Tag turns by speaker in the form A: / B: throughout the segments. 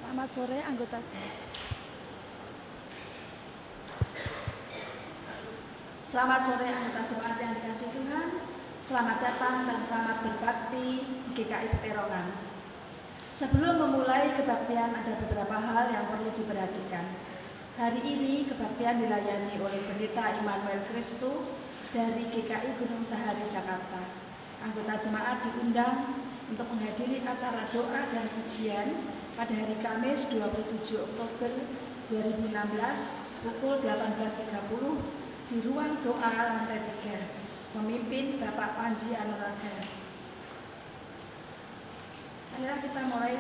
A: Selamat sore anggota. Selamat sore anggota jemaat yang dikasihi Tuhan. Selamat datang dan selamat berbakti di GKI Peterongan. Sebelum memulai kebaktian ada beberapa hal yang perlu diperhatikan. Hari ini kebaktian dilayani oleh Pendeta Immanuel Kristo dari GKI Gunung Sahari Jakarta. Anggota jemaat diundang untuk menghadiri acara doa dan pujian pada hari Kamis 27 Oktober 2016 pukul 18.30 di ruang doa lantai 3, pemimpin Bapak Panji Anuraga. Marilah kita mulai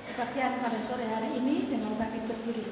A: kebaktian pada sore hari ini dengan bangkit berdiri.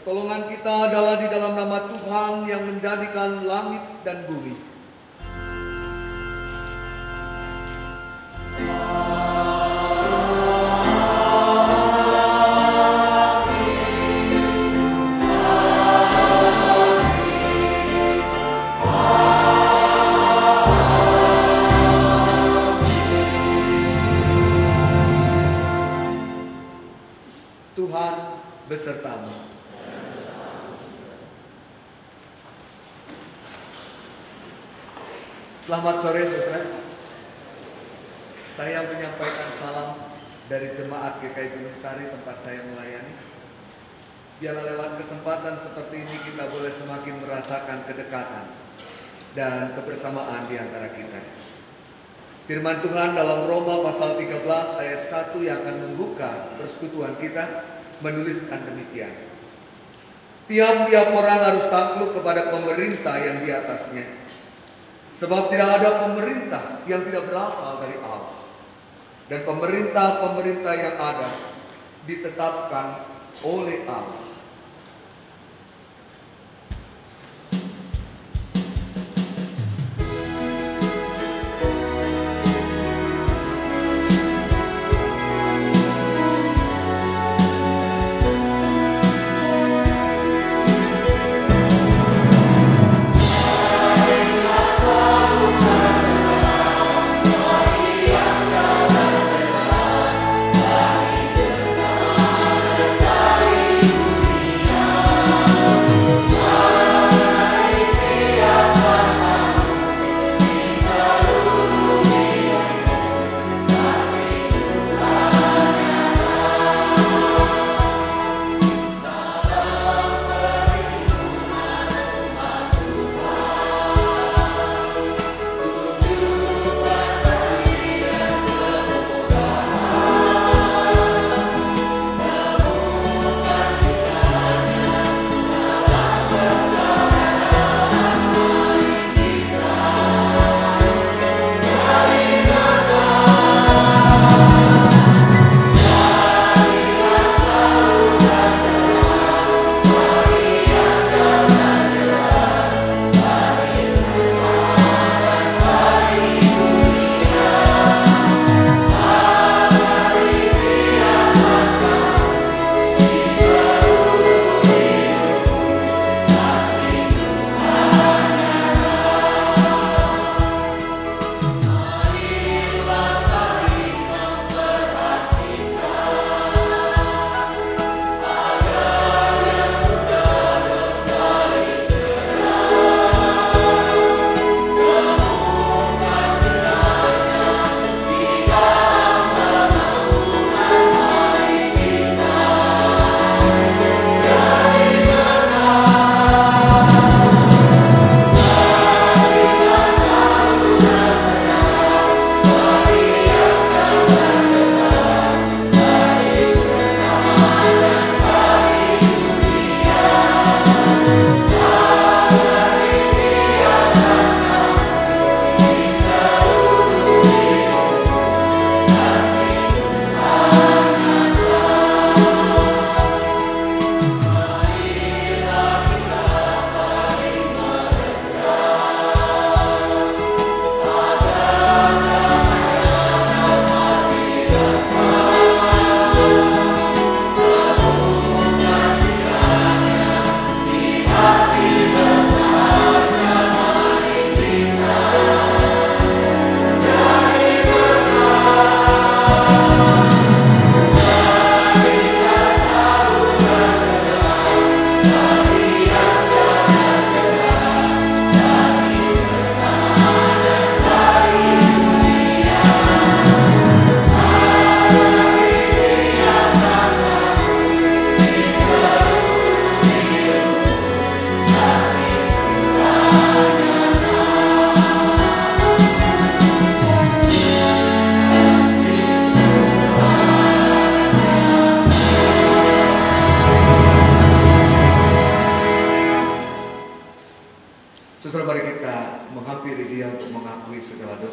B: Pertolongan kita adalah di dalam nama Tuhan yang menjadikan langit dan bumi. Tuhan besertamu. Selamat sore saudara. Saya menyampaikan salam dari jemaat GKI Gunung Sahari tempat saya melayani. Biarlah lewat kesempatan seperti ini kita boleh semakin merasakan kedekatan dan kebersamaan di antara kita. Firman Tuhan dalam Roma pasal 13 ayat 1 yang akan membuka persekutuan kita menuliskan demikian. Tiap-tiap orang harus takluk kepada pemerintah yang di atasnya. Sebab tidak ada pemerintah yang tidak berasal dari Allah. Dan pemerintah-pemerintah yang ada ditetapkan oleh Allah.
C: Yesus sama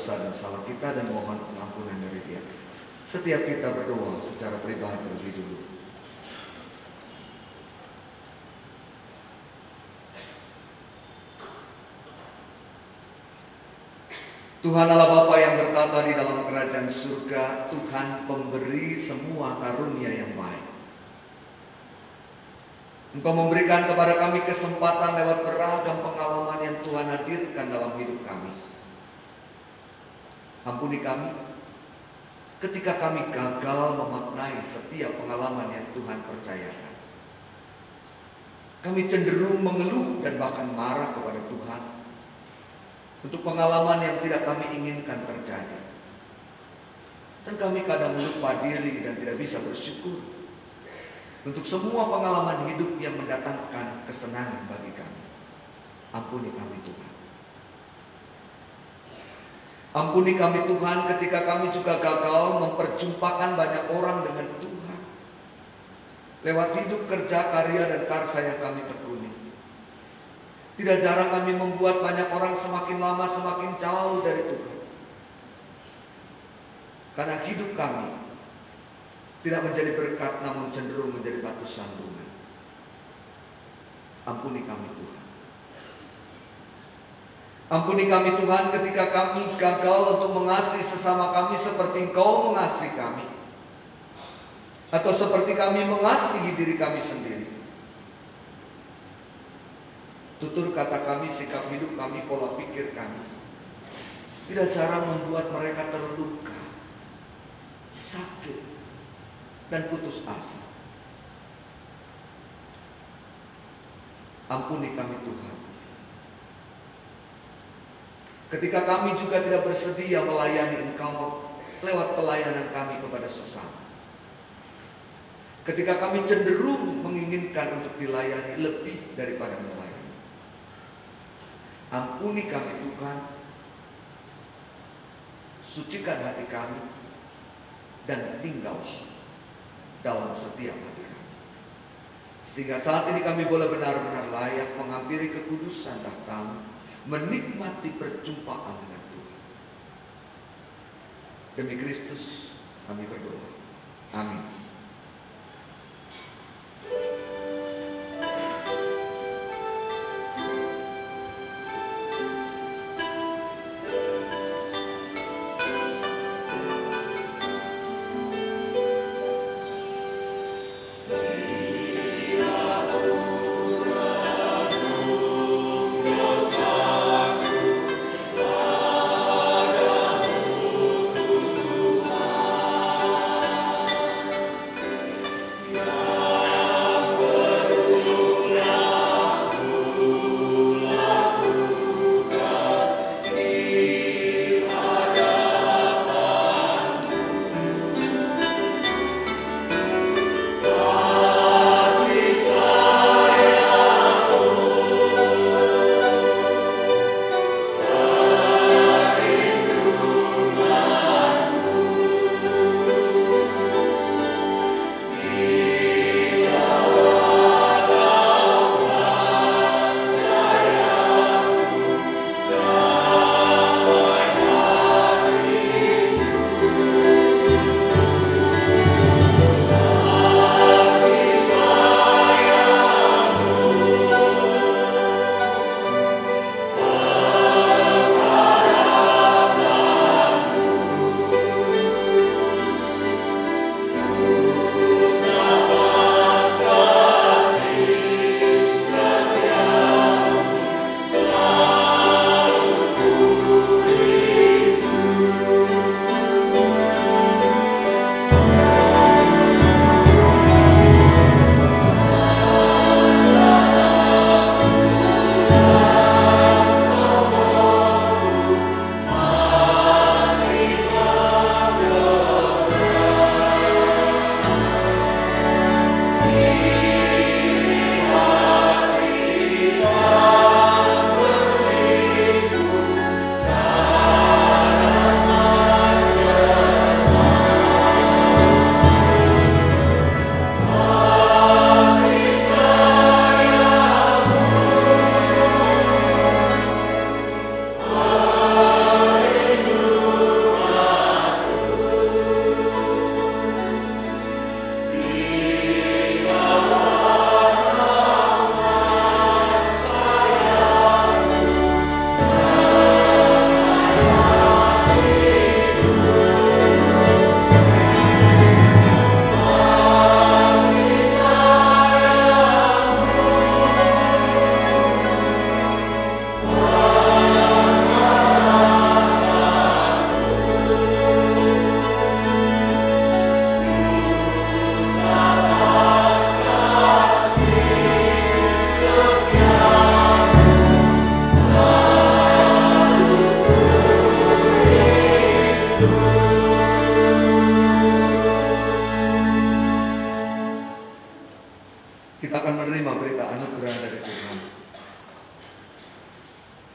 B: dosa dan salah kita dan mohon pengampunan dari Dia. Setiap kita berdoa secara pribadi lebih dulu. Tuhan Allah Bapa yang bertata di dalam kerajaan surga, Tuhan pemberi semua karunia yang baik. Engkau memberikan kepada kami kesempatan lewat beragam pengalaman yang Tuhan hadirkan dalam hidup kami. Ampuni kami ketika kami gagal memaknai setiap pengalaman yang Tuhan percayakan. Kami cenderung mengeluh dan bahkan marah kepada Tuhan untuk pengalaman yang tidak kami inginkan terjadi. Dan kami kadang lupa diri dan tidak bisa bersyukur untuk semua pengalaman hidup yang mendatangkan kesenangan bagi kami. Ampuni kami Tuhan. Ampuni kami Tuhan ketika kami juga gagal memperjumpakan banyak orang dengan Tuhan lewat hidup, kerja, karya, dan karsa yang kami tekuni. Tidak jarang kami membuat banyak orang semakin lama semakin jauh dari Tuhan. Karena hidup kami tidak menjadi berkat namun cenderung menjadi batu sandungan. Ampuni kami Tuhan. Ampuni kami Tuhan ketika kami gagal untuk mengasihi sesama kami seperti Engkau mengasihi kami. Atau seperti kami mengasihi diri kami sendiri. Tutur kata kami, sikap hidup kami, pola pikir kami tidak jarang membuat mereka terluka, sakit, dan putus asa. Ampuni kami Tuhan ketika kami juga tidak bersedia melayani Engkau lewat pelayanan kami kepada sesama. Ketika kami cenderung menginginkan untuk dilayani lebih daripada melayani. Ampuni kami Tuhan. Sucikan hati kami dan tinggal dalam setiap hati kami. Sehingga saat ini kami boleh benar-benar layak menghampiri kekudusan tahta-Mu, menikmati perjumpaan dengan Tuhan. Demi Kristus kami berdoa. Amin. Kita akan menerima berita anugerah dari Tuhan.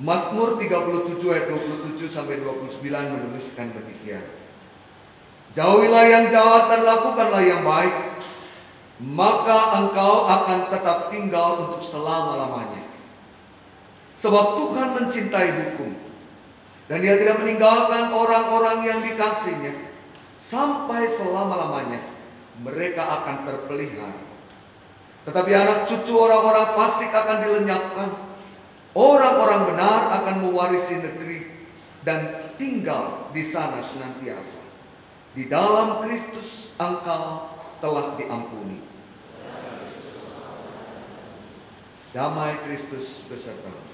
B: Mazmur 37 ayat 27 sampai 29 menuliskan demikian. Jauhilah yang jahat dan lakukanlah yang baik, maka engkau akan tetap tinggal untuk selama-lamanya. Sebab Tuhan mencintai hukum, dan Dia tidak meninggalkan orang-orang yang dikasihinya. Sampai selama-lamanya mereka akan terpelihara. Tetapi anak cucu orang-orang fasik akan dilenyapkan. Orang-orang benar akan mewarisi negeri dan tinggal di sana senantiasa. Di dalam Kristus engkau telah diampuni. Damai Kristus besertamu.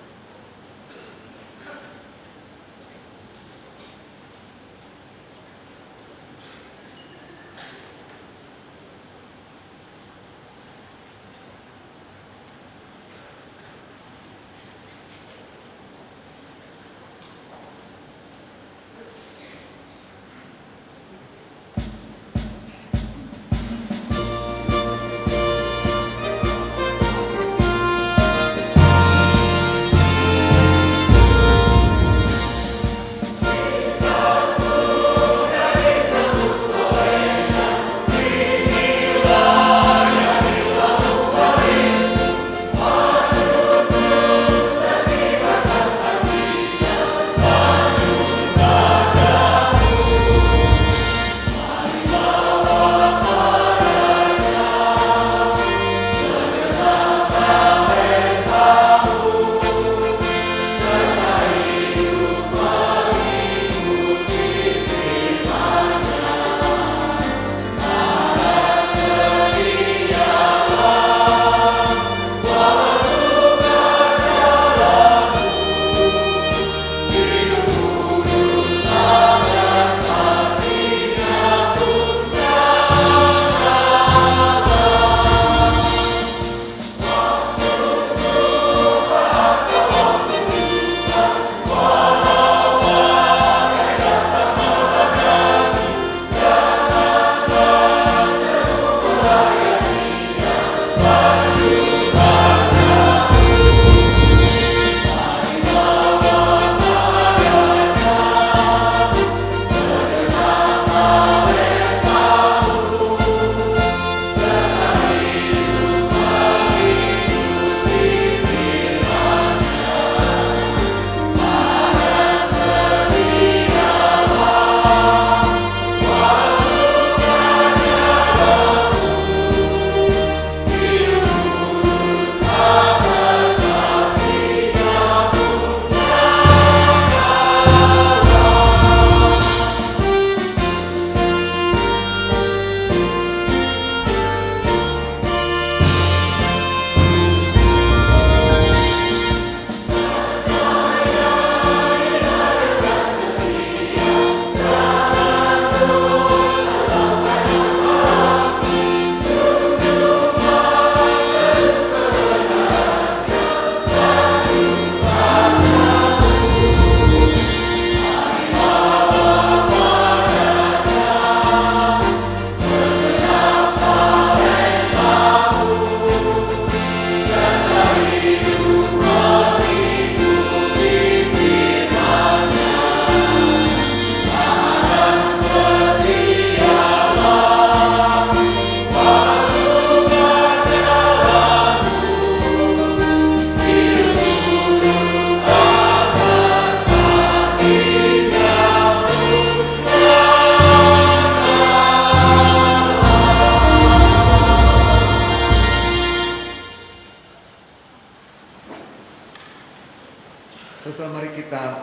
B: Saudara, mari kita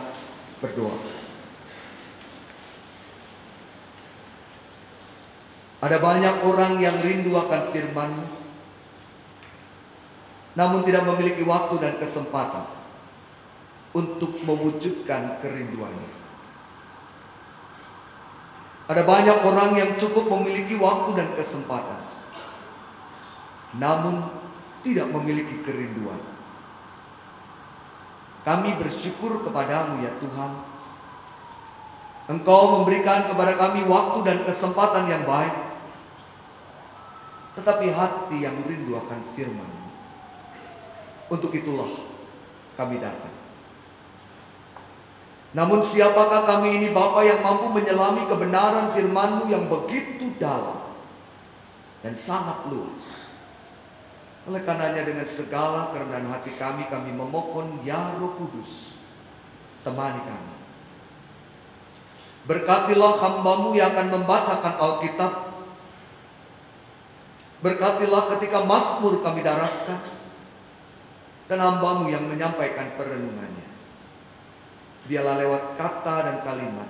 B: berdoa. Ada banyak orang yang rindu akan firman-Mu, namun tidak memiliki waktu dan kesempatan untuk mewujudkan kerinduannya. Ada banyak orang yang cukup memiliki waktu dan kesempatan, namun tidak memiliki kerinduan. Kami bersyukur kepada-Mu ya Tuhan. Engkau memberikan kepada kami waktu dan kesempatan yang baik tetapi hati yang rindu akan firman-Mu. Untuk itulah kami datang. Namun siapakah kami ini Bapa yang mampu menyelami kebenaran firman-Mu yang begitu dalam dan sangat luas. Oleh karenanya dengan segala kerendahan hati kami memohon ya Roh Kudus, temani kami. Berkatilah hamba-Mu yang akan membacakan Alkitab. Berkatilah ketika Mazmur kami daraskan, dan hamba-Mu yang menyampaikan perenungannya. Biarlah lewat kata dan kalimat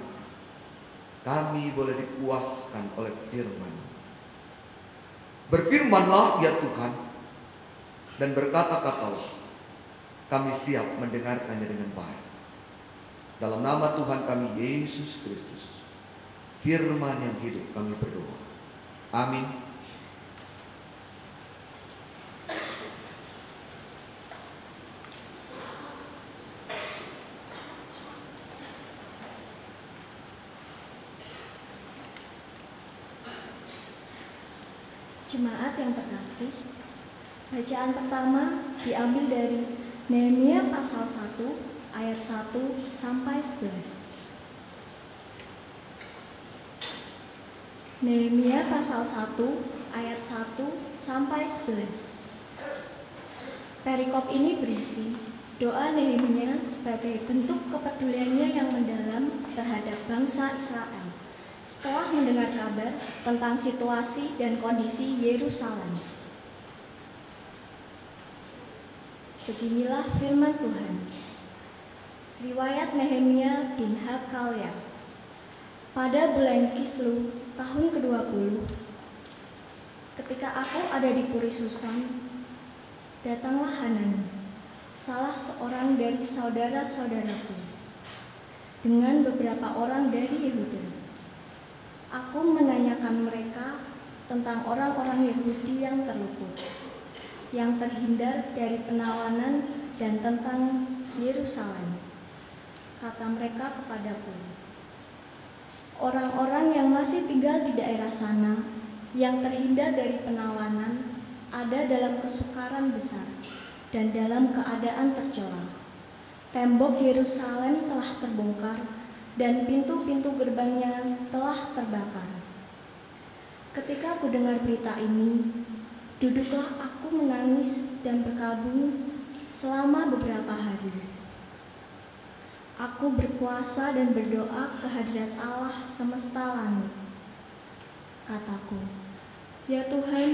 B: kami boleh dipuaskan oleh firman. Berfirmanlah ya Tuhan, dan berkata-katalah, kami siap mendengarkannya dengan baik. Dalam nama Tuhan kami Yesus Kristus, firman yang hidup, kami berdoa. Amin.
C: Jemaat yang terkasih, bacaan pertama diambil dari Nehemia pasal 1 ayat 1 sampai 11. Nehemia pasal 1 ayat 1 sampai 11. Perikop ini berisi doa Nehemia sebagai bentuk kepeduliannya yang mendalam terhadap bangsa Israel setelah mendengar kabar tentang situasi dan kondisi Yerusalem. Beginilah firman Tuhan. Riwayat Nehemia bin Hakaliah. Pada bulan Kislew tahun ke-20, ketika aku ada di Puri Susan, datanglah Hanani, salah seorang dari saudara-saudaraku, dengan beberapa orang dari Yehuda. Aku menanyakan mereka tentang orang-orang Yahudi yang terluput, yang terhindar dari penawanan, dan tentang Yerusalem. Kata mereka kepadaku, orang-orang yang masih tinggal di daerah sana, yang terhindar dari penawanan, ada dalam kesukaran besar dan dalam keadaan tercela. Tembok Yerusalem telah terbongkar, dan pintu-pintu gerbangnya telah terbakar. Ketika aku dengar berita ini, duduklah aku menangis dan berkabung selama beberapa hari. Aku berpuasa dan berdoa ke hadirat Allah semesta langit. Kataku, ya Tuhan,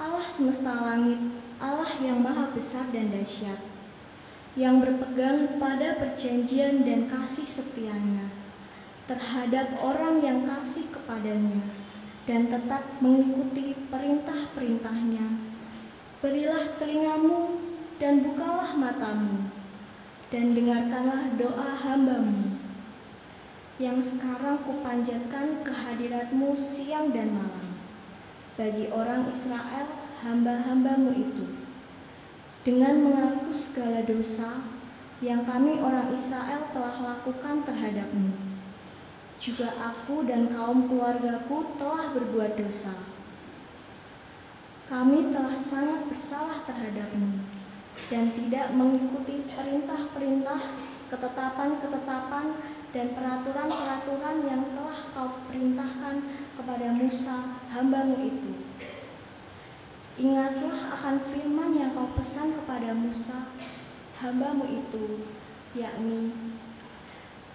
C: Allah semesta langit, Allah yang maha besar dan dahsyat, yang berpegang pada perjanjian dan kasih setianya terhadap orang yang kasih kepadanya dan tetap mengikuti perintah-perintahnya. Berilah telingamu dan bukalah matamu, dan dengarkanlah doa hamba-Mu yang sekarang kupanjatkan ke hadirat-Mu siang dan malam bagi orang Israel, hamba-hamba-Mu itu, dengan mengaku segala dosa yang kami orang Israel telah lakukan terhadap-Mu. Juga aku dan kaum keluargaku telah berbuat dosa. Kami telah sangat bersalah terhadap-Mu dan tidak mengikuti perintah-perintah, ketetapan-ketetapan, dan peraturan-peraturan yang telah Kau perintahkan kepada Musa, hamba-Mu itu. Ingatlah akan firman yang Kau pesan kepada Musa, hamba-Mu itu, yakni,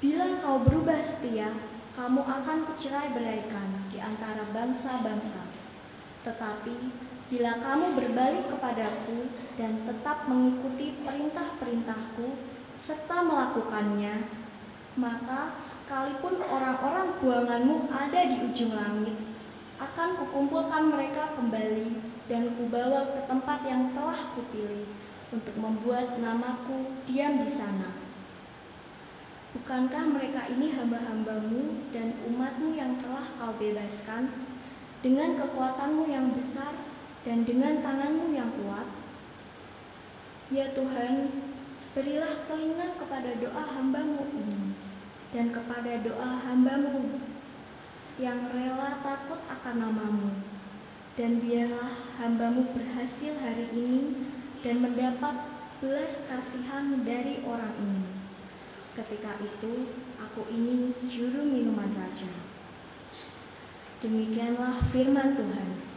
C: bila kau berubah setia, kamu akan kucerai-beraikan di antara bangsa-bangsa. Tetapi bila kamu berbalik kepadaku dan tetap mengikuti perintah-perintahku serta melakukannya, maka sekalipun orang-orang buanganmu ada di ujung langit, akan kukumpulkan mereka kembali dan kubawa ke tempat yang telah kupilih untuk membuat namaku diam di sana. Bukankah mereka ini hamba-hamba-Mu dan umat-Mu yang telah Kau bebaskan dengan kekuatan-Mu yang besar dan dengan tangan-Mu yang kuat? Ya Tuhan, berilah telinga kepada doa hamba-Mu ini dan kepada doa hamba-Mu yang rela takut akan nama-Mu, Dan biarlah hamba-Mu berhasil hari ini dan mendapat belas kasihan dari orang ini. Ketika itu, aku ini juru minuman raja. Demikianlah firman Tuhan.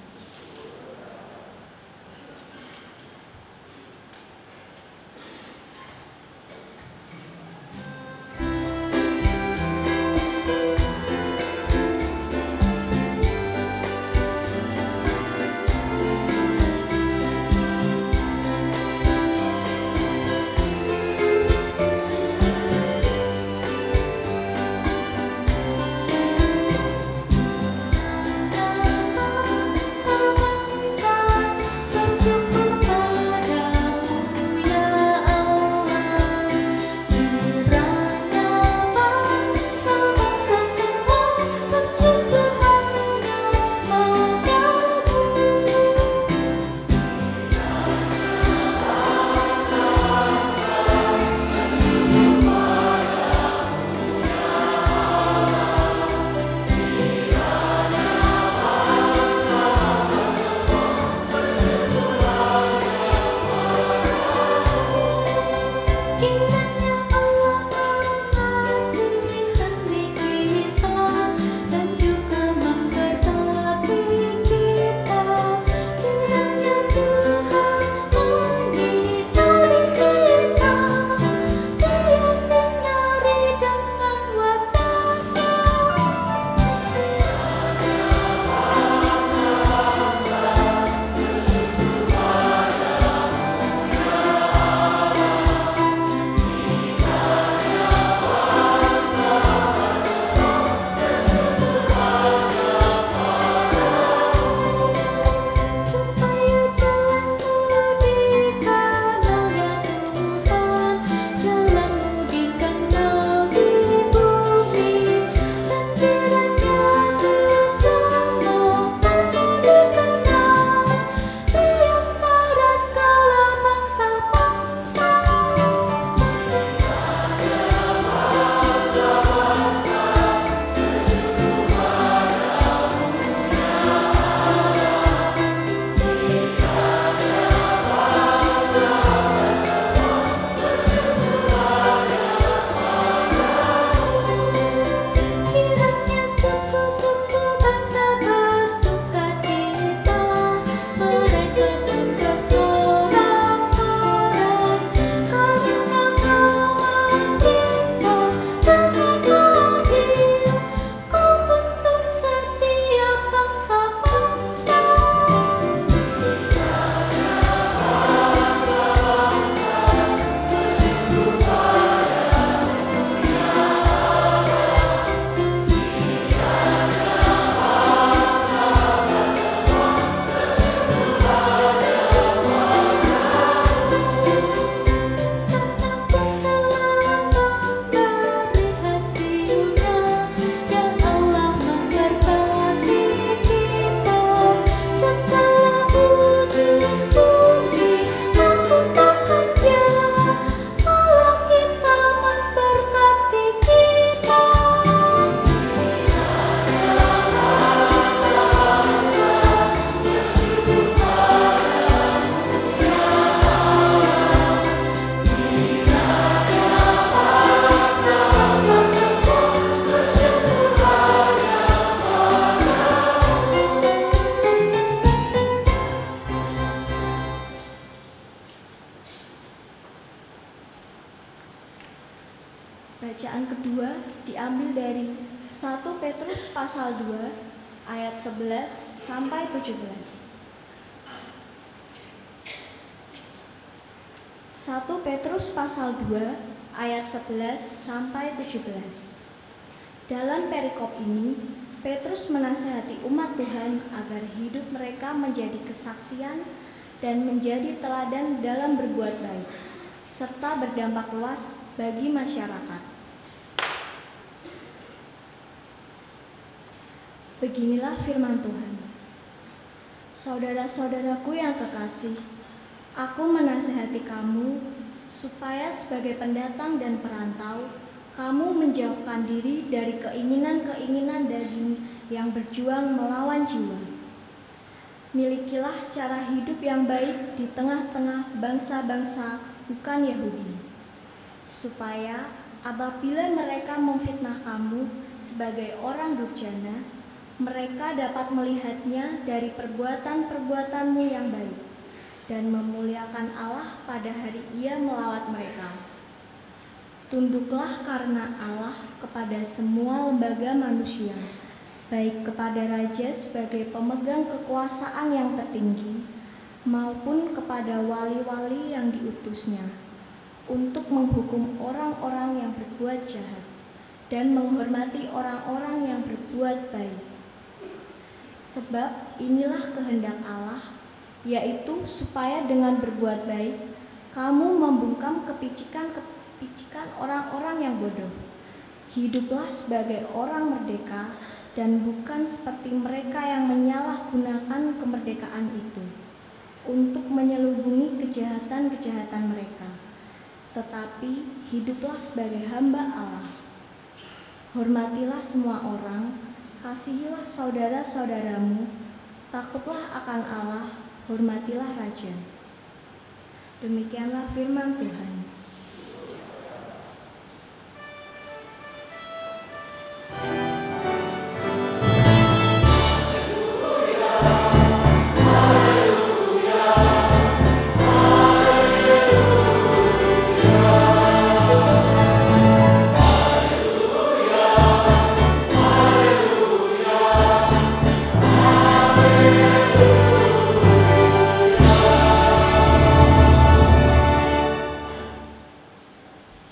C: Bacaan kedua diambil dari 1 Petrus pasal 2 ayat 11 sampai 17. 1 Petrus pasal 2 ayat 11 sampai 17. Dalam perikop ini, Petrus menasihati umat Tuhan agar hidup mereka menjadi kesaksian dan menjadi teladan dalam berbuat baik, serta berdampak luas bagi masyarakat. Beginilah firman Tuhan. Saudara-saudaraku yang kekasih, aku menasihati kamu supaya sebagai pendatang dan perantau, kamu menjauhkan diri dari keinginan-keinginan daging yang berjuang melawan jiwa. Milikilah cara hidup yang baik di tengah-tengah bangsa-bangsa bukan Yahudi, supaya apabila mereka memfitnah kamu sebagai orang durjana, mereka dapat melihatnya dari perbuatan-perbuatanmu yang baik dan memuliakan Allah pada hari Ia melawat mereka. Tunduklah karena Allah kepada semua lembaga manusia, baik kepada raja sebagai pemegang kekuasaan yang tertinggi, maupun kepada wali-wali yang diutusnya, untuk menghukum orang-orang yang berbuat jahat dan menghormati orang-orang yang berbuat baik. Sebab inilah kehendak Allah, yaitu supaya dengan berbuat baik, kamu membungkam kepicikan orang-orang yang bodoh. Hiduplah sebagai orang merdeka, dan bukan seperti mereka yang menyalahgunakan kemerdekaan itu untuk menyelubungi kejahatan-kejahatan mereka. Tetapi hiduplah sebagai hamba Allah. Hormatilah semua orang, kasihilah saudara-saudaramu, takutlah akan Allah, hormatilah raja. Demikianlah firman Tuhan.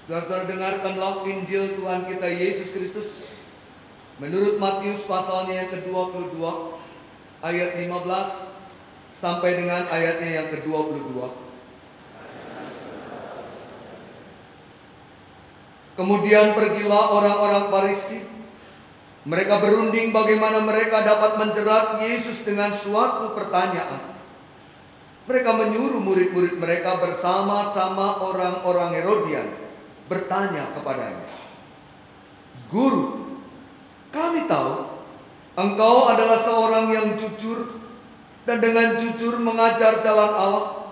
B: Saudara-saudara, dengarkanlah Injil Tuhan kita Yesus Kristus menurut Matius pasalnya yang ke-22 ayat 15 sampai dengan ayatnya yang ke-22. Kemudian pergilah orang-orang Farisi. Mereka berunding bagaimana mereka dapat menjerat Yesus dengan suatu pertanyaan. Mereka menyuruh murid-murid mereka bersama-sama orang-orang Herodian bertanya kepadanya, "Guru, kami tahu Engkau adalah seorang yang jujur dan dengan jujur mengajar jalan Allah,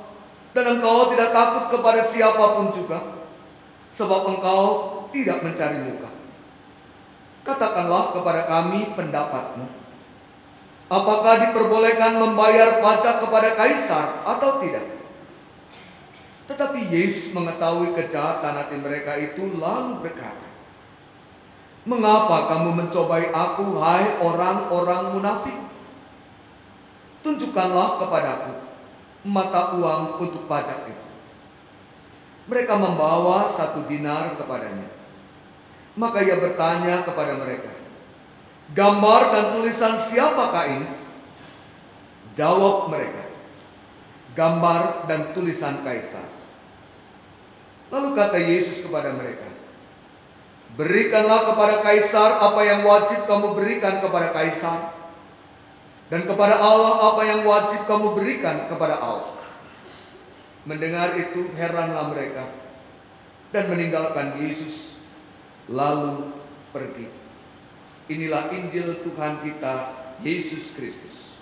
B: dan Engkau tidak takut kepada siapapun juga, sebab Engkau tidak mencari muka. Katakanlah kepada kami pendapatmu. Apakah diperbolehkan membayar pajak kepada kaisar atau tidak?" Tetapi Yesus mengetahui kejahatan hati mereka itu, lalu berkata, "Mengapa kamu mencobai aku, hai orang-orang munafik? Tunjukkanlah kepadaku mata uang untuk pajak itu." Mereka membawa 1 dinar kepadanya. Maka ia bertanya kepada mereka, "Gambar dan tulisan siapakah ini?" Jawab mereka, "Gambar dan tulisan kaisar." Lalu kata Yesus kepada mereka, "Berikanlah kepada kaisar apa yang wajib kamu berikan kepada kaisar, dan kepada Allah apa yang wajib kamu berikan kepada Allah." Mendengar itu heranlah mereka dan meninggalkan Yesus, lalu pergi. Inilah Injil Tuhan kita Yesus Kristus.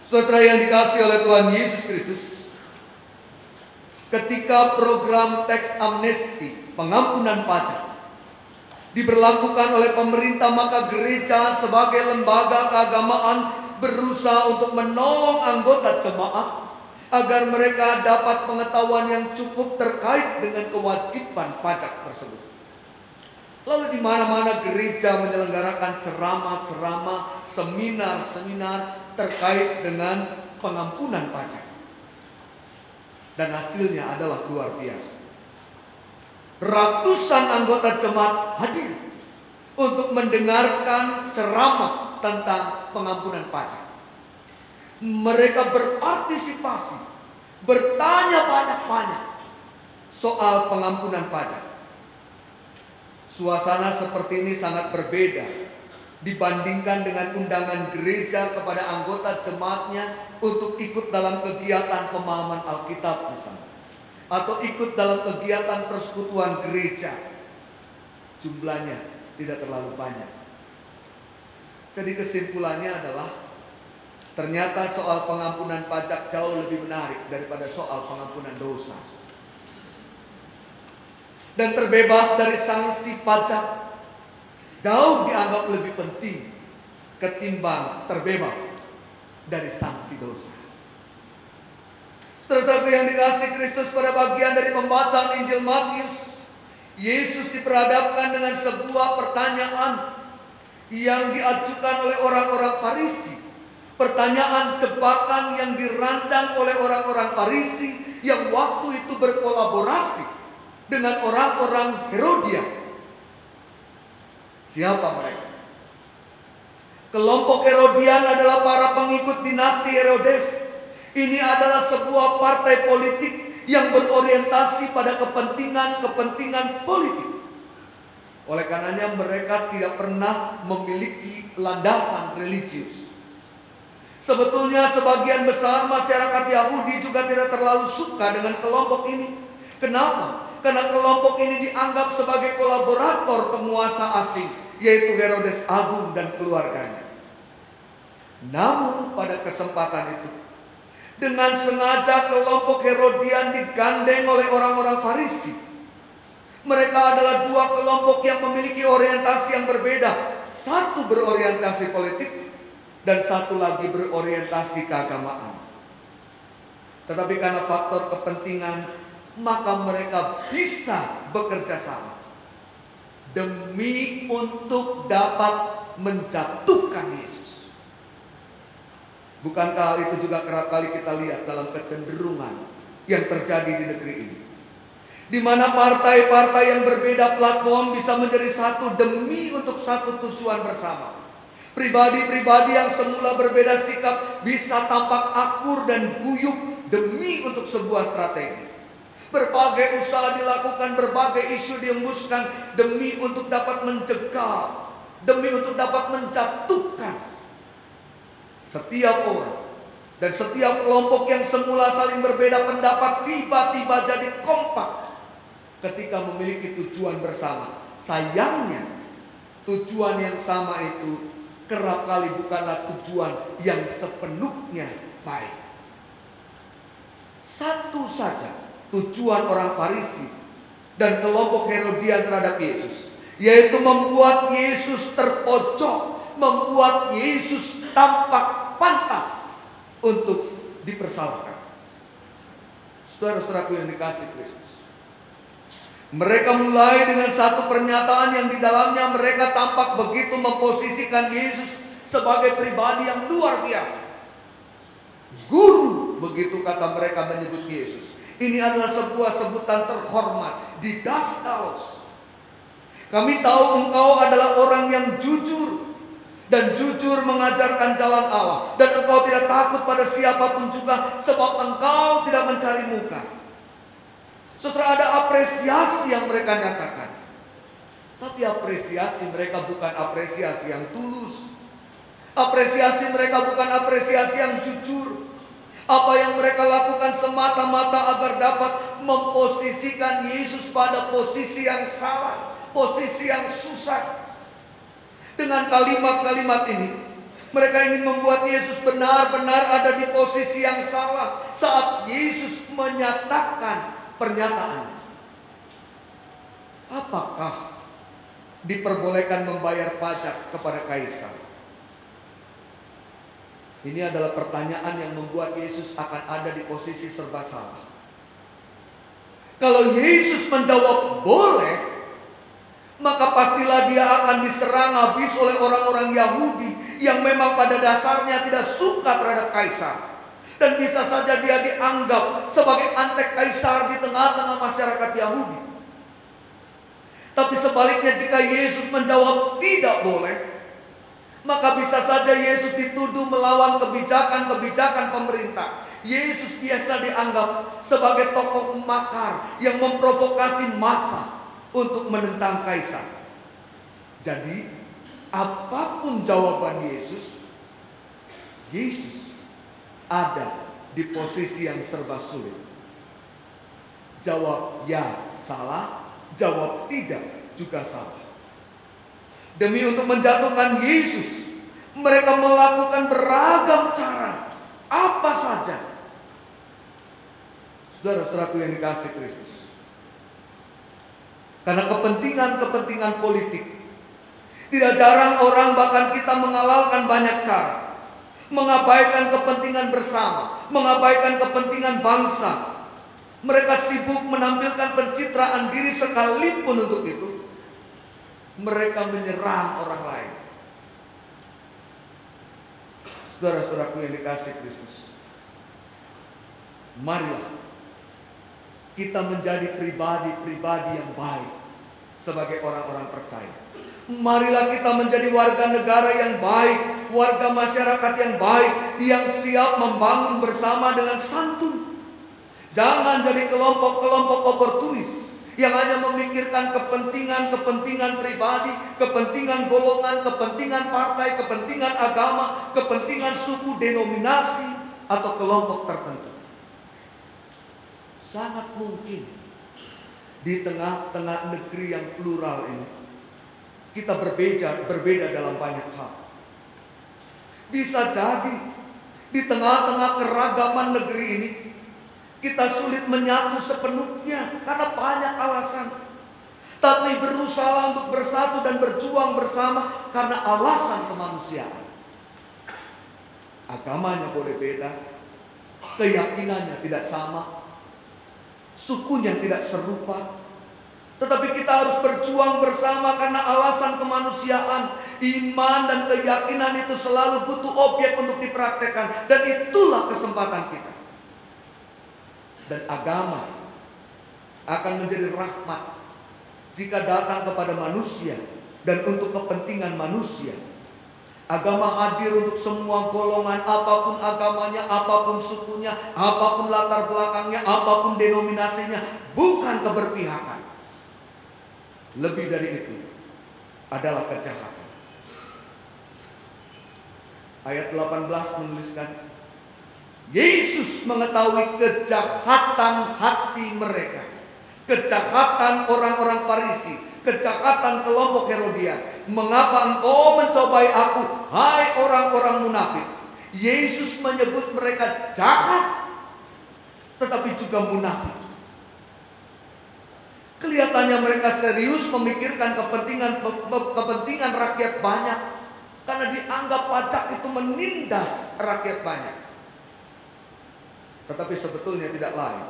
B: Saudara yang dikasihi oleh Tuhan Yesus Kristus, ketika program teks amnesti, pengampunan pajak, diberlakukan oleh pemerintah, maka gereja sebagai lembaga keagamaan berusaha untuk menolong anggota jemaat agar mereka dapat pengetahuan yang cukup terkait dengan kewajiban pajak tersebut. Lalu di mana-mana gereja menyelenggarakan ceramah-ceramah, seminar-seminar terkait dengan pengampunan pajak. Dan hasilnya adalah luar biasa. Ratusan anggota jemaat hadir untuk mendengarkan ceramah tentang pengampunan pajak. Mereka berpartisipasi, bertanya banyak-banyak soal pengampunan pajak. Suasana seperti ini sangat berbeda dibandingkan dengan undangan gereja kepada anggota jemaatnya untuk ikut dalam kegiatan pemahaman Alkitab misalnya, atau ikut dalam kegiatan persekutuan gereja. Jumlahnya tidak terlalu banyak. Jadi kesimpulannya adalah ternyata soal pengampunan pajak jauh lebih menarik daripada soal pengampunan dosa. Dan terbebas dari sanksi pajak jauh dianggap lebih penting ketimbang terbebas dari sanksi dosa. Saudara-saudaraku yang dikasihi Kristus, pada bagian dari pembacaan Injil Matius, Yesus diperhadapkan dengan sebuah pertanyaan yang diajukan oleh orang-orang Farisi. Pertanyaan jebakan yang dirancang oleh orang-orang Farisi yang waktu itu berkolaborasi dengan orang-orang Herodian. Siapa mereka? Kelompok Herodian adalah para pengikut dinasti Herodes. Ini adalah sebuah partai politik yang berorientasi pada kepentingan politik. Oleh karenanya mereka tidak pernah memiliki landasan religius. Sebetulnya sebagian besar masyarakat Yahudi juga tidak terlalu suka dengan kelompok ini. Kenapa? Karena kelompok ini dianggap sebagai kolaborator penguasa asing, yaitu Herodes Agung dan keluarganya. Namun pada kesempatan itu, dengan sengaja kelompok Herodian digandeng oleh orang-orang Farisi. Mereka adalah dua kelompok yang memiliki orientasi yang berbeda. Satu berorientasi politik dan satu lagi berorientasi keagamaan. Tetapi karena faktor kepentingan, maka mereka bisa bekerja sama demi untuk dapat menjatuhkan Yesus. Bukankah hal itu juga kerap kali kita lihat dalam kecenderungan yang terjadi di negeri ini, di mana partai-partai yang berbeda platform bisa menjadi satu demi untuk satu tujuan bersama. Pribadi-pribadi yang semula berbeda sikap bisa tampak akur dan guyup demi untuk sebuah strategi. Berbagai usaha dilakukan, berbagai isu diembuskan demi untuk dapat mencegah, demi untuk dapat menjatuhkan setiap orang. Dan setiap kelompok yang semula saling berbeda pendapat tiba-tiba jadi kompak ketika memiliki tujuan bersama. Sayangnya tujuan yang sama itu kerap kali bukanlah tujuan yang sepenuhnya baik. Satu saja tujuan orang Farisi dan kelompok Herodian terhadap Yesus, yaitu membuat Yesus terpojok, membuat Yesus tampak pantas untuk dipersalahkan. Saudara-saudaraku yang dikasihi Kristus, mereka mulai dengan satu pernyataan yang di dalamnya mereka tampak begitu memposisikan Yesus sebagai pribadi yang luar biasa. Guru, begitu kata mereka menyebut Yesus. Ini adalah sebuah sebutan terhormat, didaskalos. Kami tahu engkau adalah orang yang jujur dan jujur mengajarkan jalan Allah, dan engkau tidak takut pada siapapun juga, sebab engkau tidak mencari muka. Saudara, ada apresiasi yang mereka nyatakan, tapi apresiasi mereka bukan apresiasi yang tulus. Apresiasi mereka bukan apresiasi yang jujur. Apa yang mereka lakukan semata-mata agar dapat memposisikan Yesus pada posisi yang salah, posisi yang susah. Dengan kalimat-kalimat ini, mereka ingin membuat Yesus benar-benar ada di posisi yang salah saat Yesus menyatakan pernyataannya. Apakah diperbolehkan membayar pajak kepada kaisar? Ini adalah pertanyaan yang membuat Yesus akan ada di posisi serba salah. Kalau Yesus menjawab boleh, maka pastilah dia akan diserang habis oleh orang-orang Yahudi yang memang pada dasarnya tidak suka terhadap kaisar. Dan bisa saja dia dianggap sebagai antek kaisar di tengah-tengah masyarakat Yahudi. Tapi sebaliknya, jika Yesus menjawab tidak boleh, maka bisa saja Yesus dituduh melawan kebijakan-kebijakan pemerintah. Yesus biasa dianggap sebagai tokoh makar yang memprovokasi massa untuk menentang kaisar. Jadi, apapun jawaban Yesus, Yesus ada di posisi yang serba sulit. Jawab ya salah, jawab tidak juga salah. Demi untuk menjatuhkan Yesus, mereka melakukan beragam cara, apa saja. Saudara-saudaraku yang dikasihi Kristus, karena kepentingan-kepentingan politik, tidak jarang orang bahkan kita menghalalkan banyak cara, mengabaikan kepentingan bersama, mengabaikan kepentingan bangsa. Mereka sibuk menampilkan pencitraan diri, sekalipun untuk itu mereka menyerang orang lain. Saudara-saudaraku yang dikasihi Kristus, marilah kita menjadi pribadi-pribadi yang baik sebagai orang-orang percaya. Marilah kita menjadi warga negara yang baik, warga masyarakat yang baik, yang siap membangun bersama dengan santun. Jangan jadi kelompok-kelompok oportunis yang hanya memikirkan kepentingan-kepentingan pribadi, kepentingan golongan, kepentingan partai, kepentingan agama, kepentingan suku, denominasi, atau kelompok tertentu. Sangat mungkin di tengah-tengah negeri yang plural ini kita berbeda dalam banyak hal. Bisa jadi di tengah-tengah keragaman negeri ini kita sulit menyatu sepenuhnya karena banyak alasan. Tapi berusaha untuk bersatu dan berjuang bersama karena alasan kemanusiaan. Agamanya boleh beda, keyakinannya tidak sama, sukunya tidak serupa, tetapi kita harus berjuang bersama karena alasan kemanusiaan. Iman dan keyakinan itu selalu butuh objek untuk dipraktekkan, dan itulah kesempatan kita. Dan agama akan menjadi rahmat jika datang kepada manusia dan untuk kepentingan manusia. Agama hadir untuk semua golongan, apapun agamanya, apapun sukunya, apapun latar belakangnya, apapun denominasinya, bukan keberpihakan. Lebih dari itu adalah kejahatan. Ayat 18 menuliskan, Yesus mengetahui kejahatan hati mereka, kejahatan orang-orang Farisi, kejahatan kelompok Herodian. Mengapa engkau mencobai aku, hai orang-orang munafik? Yesus menyebut mereka jahat, tetapi juga munafik. Kelihatannya mereka serius memikirkan kepentingan rakyat banyak, karena dianggap pajak itu menindas rakyat banyak. Tetapi sebetulnya tidak lain,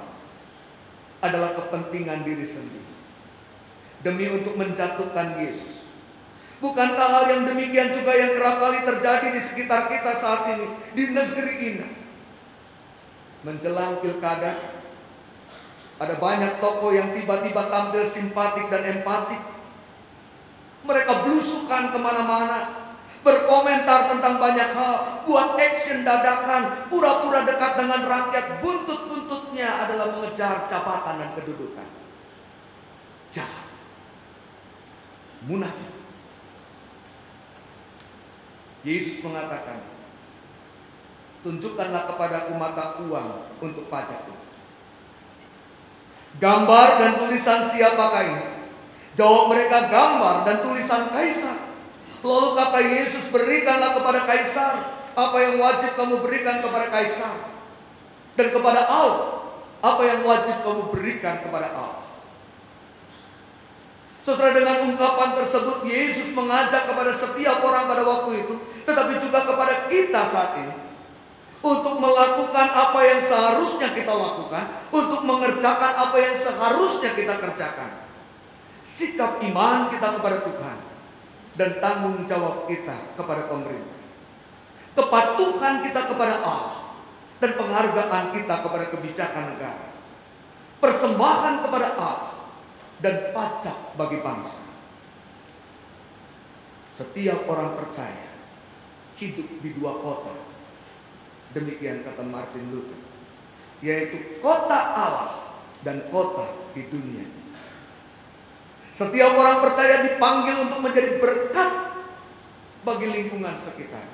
B: adalah kepentingan diri sendiri, demi untuk menjatuhkan Yesus. Bukankah hal yang demikian juga yang kerap kali terjadi di sekitar kita saat ini, di negeri ini? Menjelang pilkada, ada banyak tokoh yang tiba-tiba tampil simpatik dan empatik. Mereka belusukan kemana-mana, berkomentar tentang banyak hal, buat action dadakan, pura-pura dekat dengan rakyat. Buntut-buntutnya adalah mengejar jabatan dan kedudukan. Jahat, munafik. Yesus mengatakan, tunjukkanlah kepadaku mata uang untuk pajak itu. Gambar dan tulisan siapakah ini? Jawab mereka, gambar dan tulisan Kaisar. Lalu kata Yesus, berikanlah kepada Kaisar apa yang wajib kamu berikan kepada Kaisar, dan kepada Allah apa yang wajib kamu berikan kepada Allah. Saudara, dengan ungkapan tersebut Yesus mengajak kepada setiap orang pada waktu itu, tetapi juga kepada kita saat ini, untuk melakukan apa yang seharusnya kita lakukan, untuk mengerjakan apa yang seharusnya kita kerjakan. Sikap iman kita kepada Tuhan dan tanggung jawab kita kepada pemerintah, kepatuhan kita kepada Allah, dan penghargaan kita kepada kebijakan negara, persembahan kepada Allah, dan pajak bagi bangsa. Setiap orang percaya hidup di dua kota. Demikian kata Martin Luther, yaitu kota Allah dan kota di dunia. Setiap orang percaya dipanggil untuk menjadi berkat bagi lingkungan sekitar.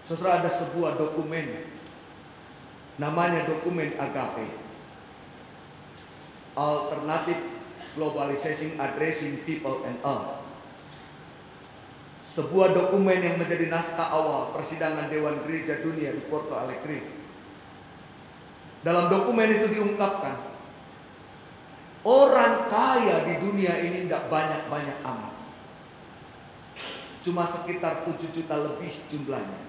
B: Saudara, ada sebuah dokumen Namanya dokumen Agape, Alternative Globalization Addressing People and Earth. Sebuah dokumen yang menjadi naskah awal persidangan Dewan Gereja Dunia di Porto Alegre. Dalam dokumen itu diungkapkan, orang kaya di dunia ini tidak banyak-banyak amat. Cuma sekitar 7 juta lebih jumlahnya.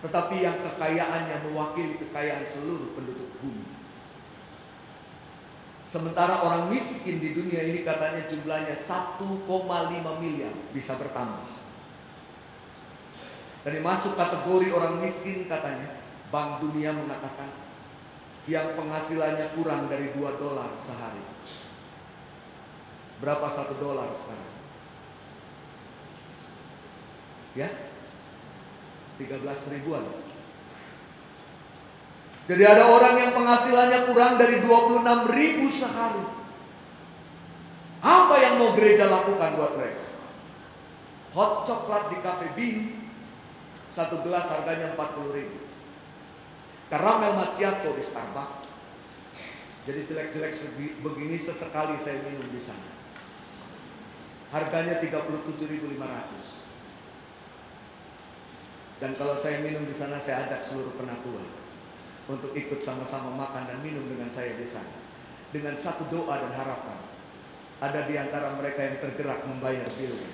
B: Tetapi yang kekayaannya mewakili kekayaan seluruh penduduk bumi. Sementara orang miskin di dunia ini katanya jumlahnya 1,5 miliar, bisa bertambah. Dan masuk kategori orang miskin katanya, Bank Dunia mengatakan yang penghasilannya kurang dari $2 sehari. Berapa $1 sekarang? Ya, 13 ribuan. Jadi ada orang yang penghasilannya kurang dari 26 ribu sehari. Apa yang mau gereja lakukan buat mereka? Hot coklat di Cafe Bean, 1 gelas harganya 40 ribu. Caramel macchiato di Starbucks. Jadi jelek-jelek begini sesekali saya minum di sana. Harganya 37.500. Dan kalau saya minum di sana, saya ajak seluruh penatua untuk ikut sama-sama makan dan minum dengan saya di sana. Dengan satu doa dan harapan, ada di antara mereka yang tergerak membayar bilnya.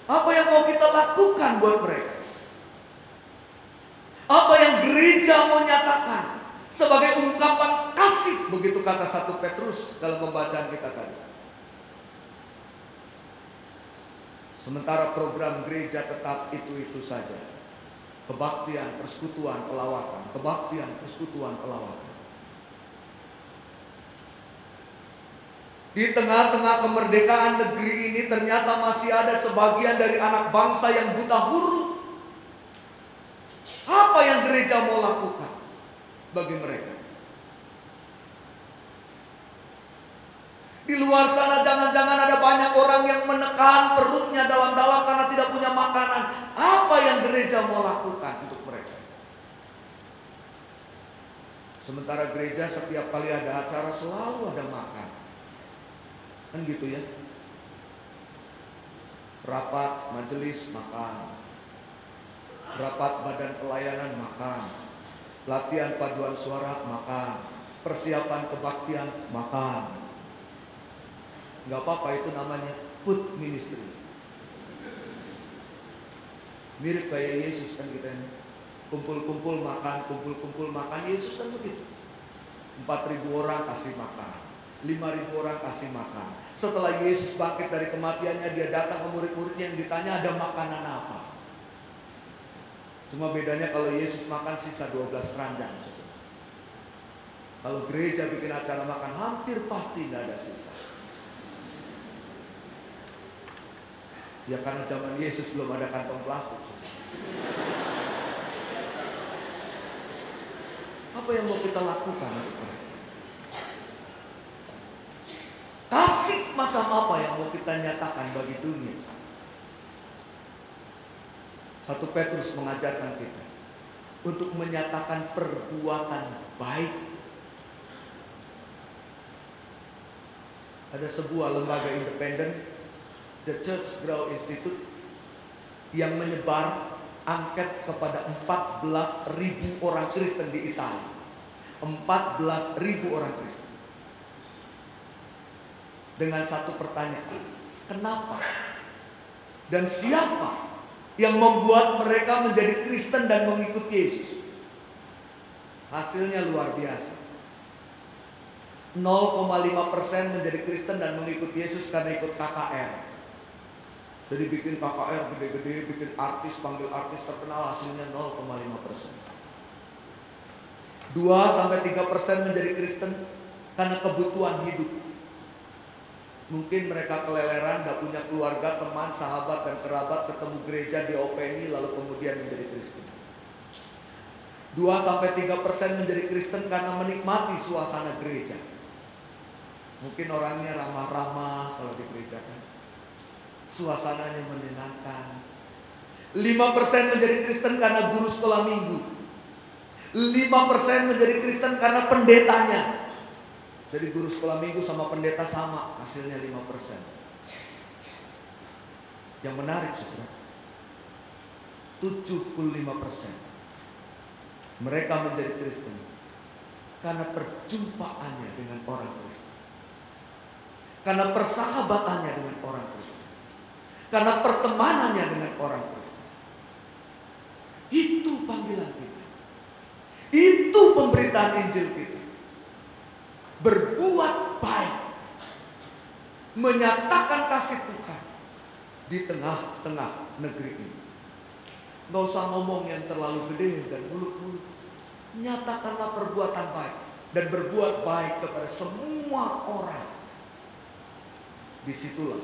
B: Apa yang mau kita lakukan buat mereka? Apa yang gereja mau nyatakan sebagai ungkapan kasih? Begitu kata 1 Petrus dalam pembacaan kita tadi. Sementara program gereja tetap itu-itu saja. Kebaktian, persekutuan, pelawatan. Kebaktian, persekutuan, pelawatan. Di tengah-tengah kemerdekaan negeri ini ternyata masih ada sebagian dari anak bangsa yang buta huruf. Apa yang gereja mau lakukan bagi mereka? Di luar sana jangan-jangan ada banyak orang yang menekan perutnya dalam-dalam karena tidak punya makanan. Apa yang gereja mau lakukan untuk mereka? Sementara gereja setiap kali ada acara selalu ada makan. Kan gitu ya. Rapat majelis makan. Rapat badan pelayanan makan. Latihan paduan suara makan. Persiapan kebaktian makan. Gak apa-apa, itu namanya food ministry. Mirip kayak Yesus kan kita ini. Kumpul-kumpul makan, kumpul-kumpul makan. Yesus kan begitu. 4.000 orang kasih makan, 5.000 orang kasih makan. Setelah Yesus bangkit dari kematiannya, dia datang ke murid-muridnya yang ditanya ada makanan apa. Cuma bedanya kalau Yesus makan sisa 12 keranjang. Kalau gereja bikin acara makan hampir pasti tidak ada sisa. Ya karena zaman Yesus belum ada kantong plastik. Apa yang mau kita lakukan untuk mereka? Kasih macam apa yang mau kita nyatakan bagi dunia? 1 Petrus mengajarkan kita untuk menyatakan perbuatan baik. Ada sebuah lembaga independen, The Church Grow Institute, yang menyebar angket kepada 14.000 orang Kristen di Italia. 14.000 orang Kristen. Dengan satu pertanyaan, kenapa? Dan siapa yang membuat mereka menjadi Kristen dan mengikut Yesus? Hasilnya luar biasa. 0,5% menjadi Kristen dan mengikut Yesus karena ikut KKR. Jadi bikin KKR gede-gede, bikin artis, panggil artis terkenal, hasilnya 0,5%. 2-3% menjadi Kristen karena kebutuhan hidup. Mungkin mereka keleleran, gak punya keluarga, teman, sahabat, dan kerabat, ketemu gereja, diopeni, lalu kemudian menjadi Kristen. 2-3% menjadi Kristen karena menikmati suasana gereja. Mungkin orangnya ramah-ramah kalau di gereja kan. Suasananya menyenangkan. 5% menjadi Kristen karena guru sekolah minggu. 5% menjadi Kristen karena pendetanya. Jadi guru sekolah minggu sama pendeta sama, hasilnya 5%. Yang menarik saudara, 75% mereka menjadi Kristen karena perjumpaannya dengan orang Kristen, karena persahabatannya dengan orang Kristen, karena pertemanannya dengan orang Kristen. Itu panggilan kita, itu pemberitaan Injil kita. Berbuat baik, menyatakan kasih Tuhan di tengah-tengah negeri ini. Gak usah ngomong yang terlalu gede dan muluk-muluk. Nyatakanlah perbuatan baik dan berbuat baik kepada semua orang. Disitulah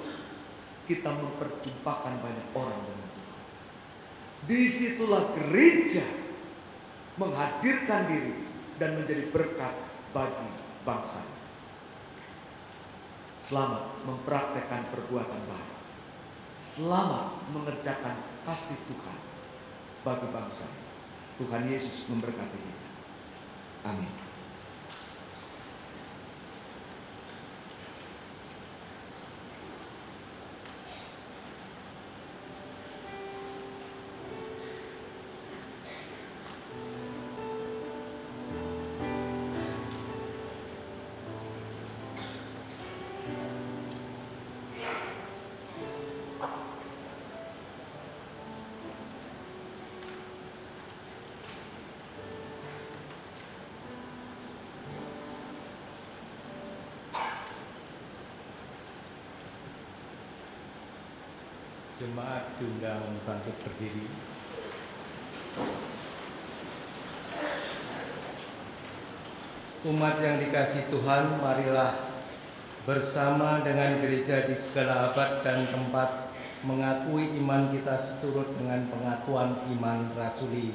B: kita memperjumpakan banyak orang dengan Tuhan. Disitulah gereja menghadirkan diri dan menjadi berkat bagi bangsa. Selamat mempraktekkan perbuatan baik. Selamat mengerjakan kasih Tuhan bagi bangsa. Tuhan Yesus memberkati kita. Amin.
D: Jemaat diundang bangkit berdiri. Umat yang dikasihi Tuhan, marilah bersama dengan gereja di segala abad dan tempat mengakui iman kita seturut dengan pengakuan iman rasuli.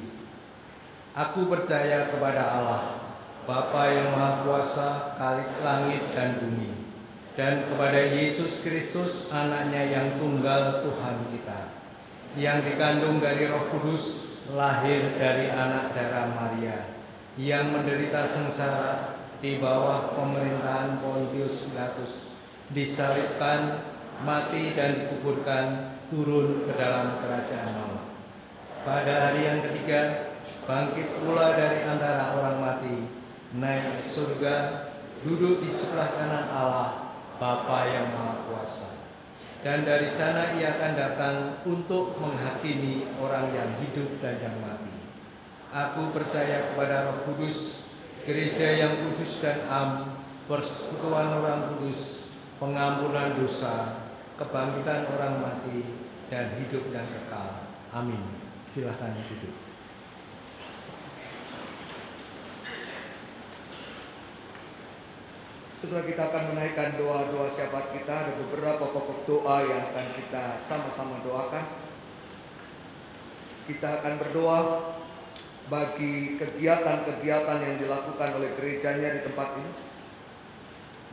D: Aku percaya kepada Allah, Bapa yang Maha Kuasa, Khalik langit dan bumi, dan kepada Yesus Kristus, anaknya yang tunggal Tuhan kita, yang dikandung dari Roh Kudus, lahir dari anak darah Maria, yang menderita sengsara di bawah pemerintahan Pontius Pilatus, disalibkan, mati dan dikuburkan, turun ke dalam kerajaan maut. Pada hari yang ketiga, bangkit pula dari antara orang mati, naik ke surga, duduk di sebelah kanan Allah, Bapa yang Maha Kuasa. Dan dari sana ia akan datang untuk menghakimi orang yang hidup dan yang mati. Aku percaya kepada Roh Kudus, gereja yang kudus dan am, persekutuan orang kudus, pengampunan dosa, kebangkitan orang mati, dan hidup yang kekal. Amin. Silahkan duduk.
B: Setelah kita akan menaikkan doa-doa syafaat kita, ada beberapa pokok doa yang akan kita sama-sama doakan. Kita akan berdoa bagi kegiatan-kegiatan yang dilakukan oleh gerejanya di tempat ini.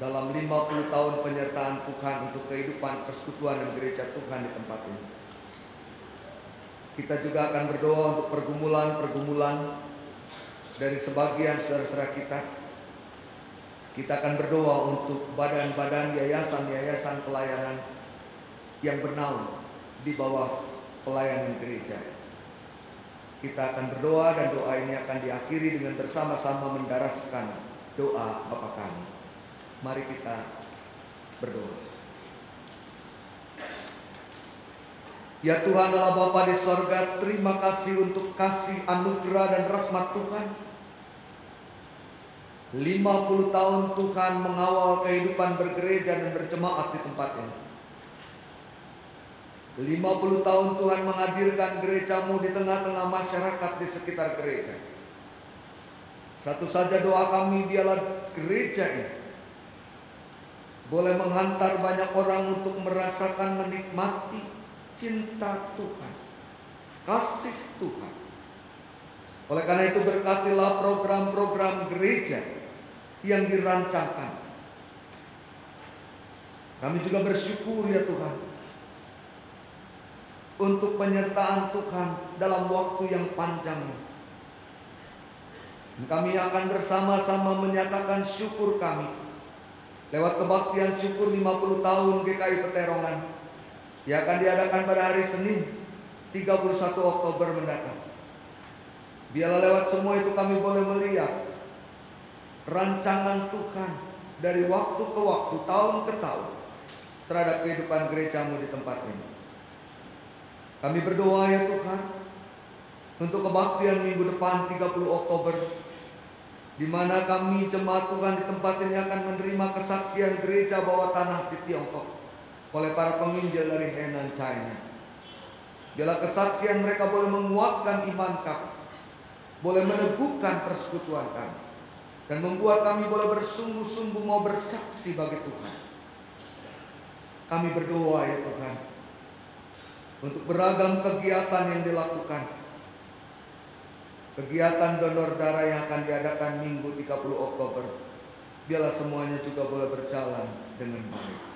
B: Dalam 50 tahun penyertaan Tuhan untuk kehidupan persekutuan dan gereja Tuhan di tempat ini. Kita juga akan berdoa untuk pergumulan-pergumulan dari sebagian saudara-saudara kita. Kita akan berdoa untuk badan-badan yayasan-yayasan pelayanan yang bernaung di bawah pelayanan gereja. Kita akan berdoa dan doa ini akan diakhiri dengan bersama-sama mendaraskan doa Bapa kami. Mari kita berdoa. Ya Tuhan Allah Bapa di sorga, terima kasih untuk kasih anugerah dan rahmat Tuhan. 50 tahun Tuhan mengawal kehidupan bergereja dan berjemaat di tempat ini. 50 tahun Tuhan menghadirkan gereja-Mu di tengah-tengah masyarakat di sekitar gereja. Satu saja doa kami, biarlah gereja ini boleh menghantar banyak orang untuk merasakan, menikmati cinta Tuhan, kasih Tuhan. Oleh karena itu berkatilah program-program gereja yang dirancangkan. Kami juga bersyukur ya Tuhan untuk penyertaan Tuhan dalam waktu yang panjang ini. Kami akan bersama-sama menyatakan syukur kami lewat kebaktian syukur 50 tahun GKI Peterongan yang akan diadakan pada hari Senin 31 Oktober mendatang. Biarlah lewat semua itu kami boleh melihat rancangan Tuhan dari waktu ke waktu, tahun ke tahun terhadap kehidupan gerejamu di tempat ini. Kami berdoa ya Tuhan untuk kebaktian minggu depan 30 Oktober, di mana kami jemaat Tuhan di tempat ini akan menerima kesaksian gereja bawah tanah di Tiongkok oleh para penginjil dari Henan, China. Biarlah kesaksian mereka boleh menguatkan iman kami, boleh meneguhkan persekutuan kami, dan membuat kami boleh bersungguh-sungguh mau bersaksi bagi Tuhan. Kami berdoa ya Tuhan untuk beragam kegiatan yang dilakukan. Kegiatan donor darah yang akan diadakan Minggu 30 Oktober, biarlah semuanya juga boleh berjalan dengan baik.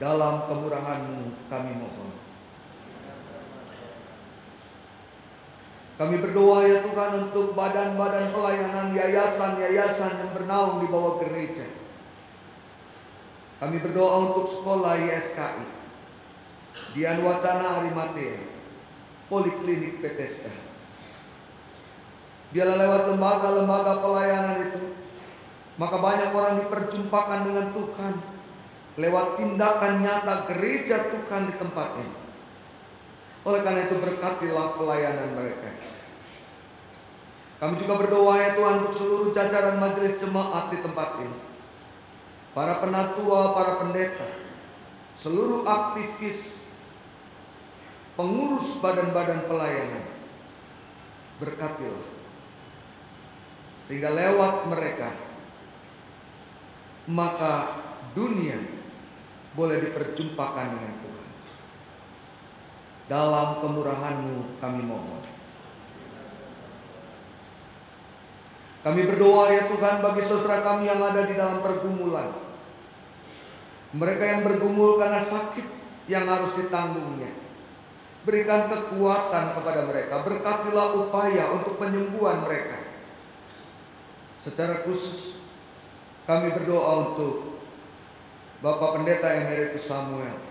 B: Dalam kemurahan-Mu kami mohon. Kami berdoa ya Tuhan untuk badan-badan pelayanan, yayasan-yayasan yang bernaung di bawah gereja. Kami berdoa untuk sekolah YSKI, Dian Wacana Arimatea, Poliklinik Bethesda. Biarlah lewat lembaga-lembaga pelayanan itu, maka banyak orang diperjumpakan dengan Tuhan lewat tindakan nyata gereja Tuhan di tempat ini. Oleh karena itu berkatilah pelayanan mereka. Kami juga berdoa ya Tuhan untuk seluruh jajaran majelis jemaat di tempat ini, para penatua, para pendeta, seluruh aktivis, pengurus badan-badan pelayanan. Berkatilah, sehingga lewat mereka maka dunia boleh diperjumpakan dengan Tuhan. Dalam kemurahan-Mu kami mohon. Kami berdoa ya Tuhan bagi saudara kami yang ada di dalam pergumulan. Mereka yang bergumul karena sakit yang harus ditanggungnya. Berikan kekuatan kepada mereka. Berkatilah upaya untuk penyembuhan mereka. Secara khusus kami berdoa untuk Bapak Pendeta Emeritus Samuel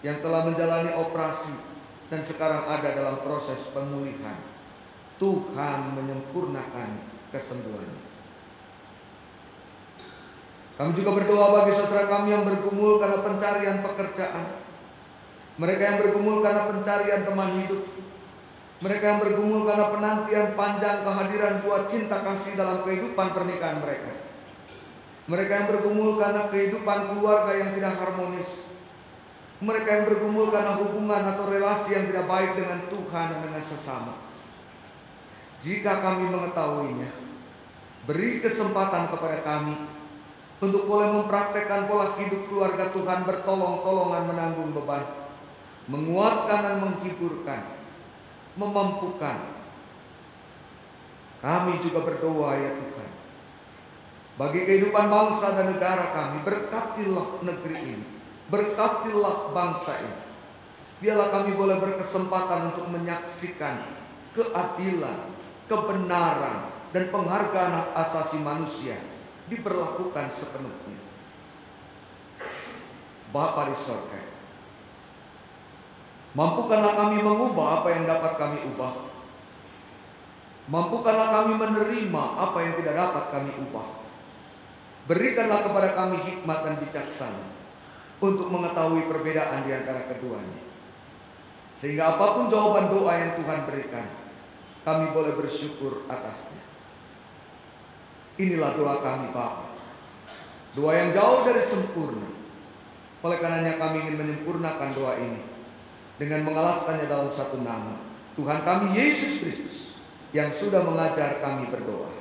B: yang telah menjalani operasi dan sekarang ada dalam proses pemulihan. Tuhan menyempurnakan kesembuhannya. Kami juga berdoa bagi saudara kami yang bergumul karena pencarian pekerjaan, mereka yang bergumul karena pencarian teman hidup, mereka yang bergumul karena penantian panjang kehadiran buah cinta kasih dalam kehidupan pernikahan mereka, mereka yang bergumul karena kehidupan keluarga yang tidak harmonis, mereka yang bergumul karena hubungan atau relasi yang tidak baik dengan Tuhan dan dengan sesama. Jika kami mengetahuinya, beri kesempatan kepada kami untuk boleh mempraktekkan pola hidup keluarga Tuhan bertolong-tolongan menanggung beban, menguatkan dan menghiburkan, memampukan. Kami juga berdoa ya Tuhan, bagi kehidupan bangsa dan negara kami, berkatilah negeri ini, berkatilah bangsa ini. Biarlah kami boleh berkesempatan untuk menyaksikan keadilan, kebenaran, dan penghargaan hak asasi manusia diberlakukan sepenuhnya. Bapa di sorga, mampukanlah kami mengubah apa yang dapat kami ubah. Mampukanlah kami menerima apa yang tidak dapat kami ubah. Berikanlah kepada kami hikmat dan bijaksana untuk mengetahui perbedaan di antara keduanya, sehingga apapun jawaban doa yang Tuhan berikan, kami boleh bersyukur atasnya. Inilah doa kami Bapa, doa yang jauh dari sempurna. Oleh karenanya kami ingin menyempurnakan doa ini dengan mengalaskannya dalam satu nama, Tuhan kami Yesus Kristus, yang sudah mengajar kami berdoa.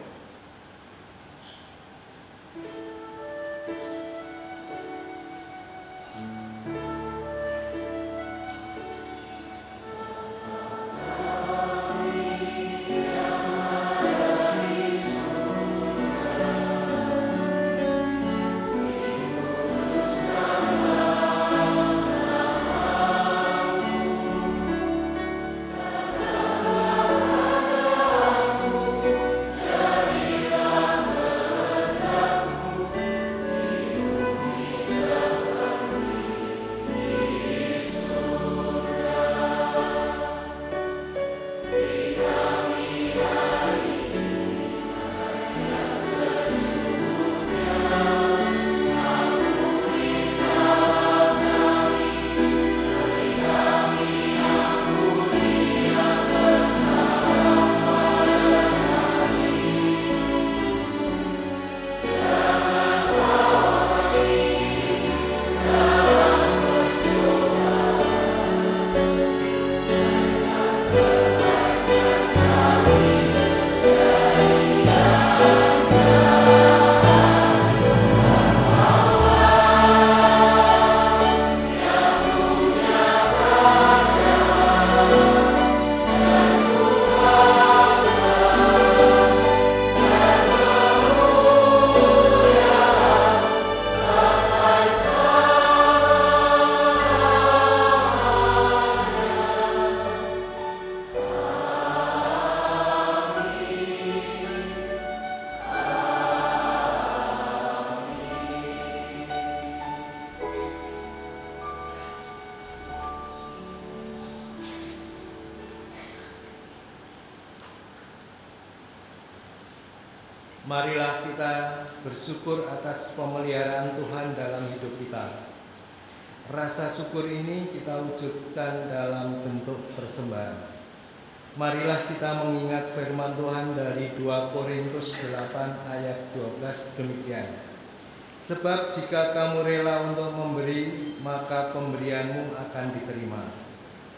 D: Marilah kita bersyukur atas pemeliharaan Tuhan dalam hidup kita. Rasa syukur ini kita wujudkan dalam bentuk persembahan. Marilah kita mengingat firman Tuhan dari 2 Korintus 8 ayat 12 demikian. Sebab jika kamu rela untuk memberi, maka pemberianmu akan diterima.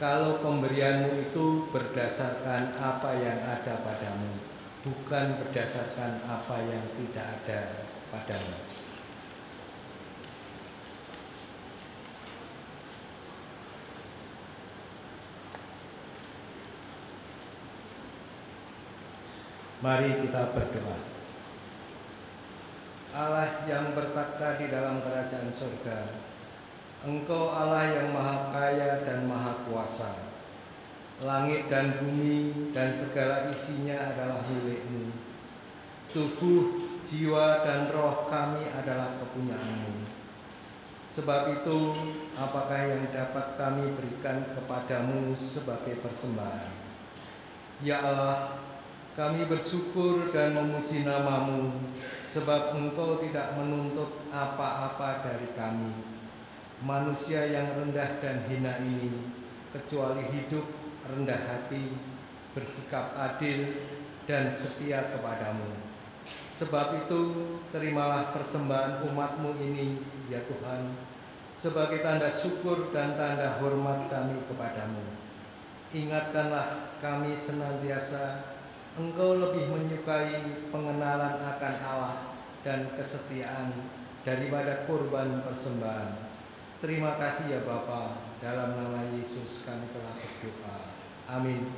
D: Kalau pemberianmu itu berdasarkan apa yang ada padamu, bukan berdasarkan apa yang tidak ada padamu. Mari kita berdoa. Allah yang bertakhta di dalam kerajaan surga, Engkau Allah yang maha kaya dan maha kuasa. Langit dan bumi dan segala isinya adalah milik-Mu. Tubuh, jiwa, dan roh kami adalah kepunyaan-Mu. Sebab itu, apakah yang dapat kami berikan kepadamu sebagai persembahan? Ya Allah, kami bersyukur dan memuji nama-Mu, sebab Engkau tidak menuntut apa-apa dari kami, manusia yang rendah dan hina ini, kecuali hidup rendah hati, bersikap adil, dan setia kepadamu. Sebab itu, terimalah persembahan umat-Mu ini, ya Tuhan, sebagai tanda syukur dan tanda hormat kami kepadamu. Ingatkanlah kami senantiasa, Engkau lebih menyukai pengenalan akan Allah dan kesetiaan daripada korban persembahan. Terima kasih ya Bapa, dalam nama Yesus kami telah berdoa. Amin.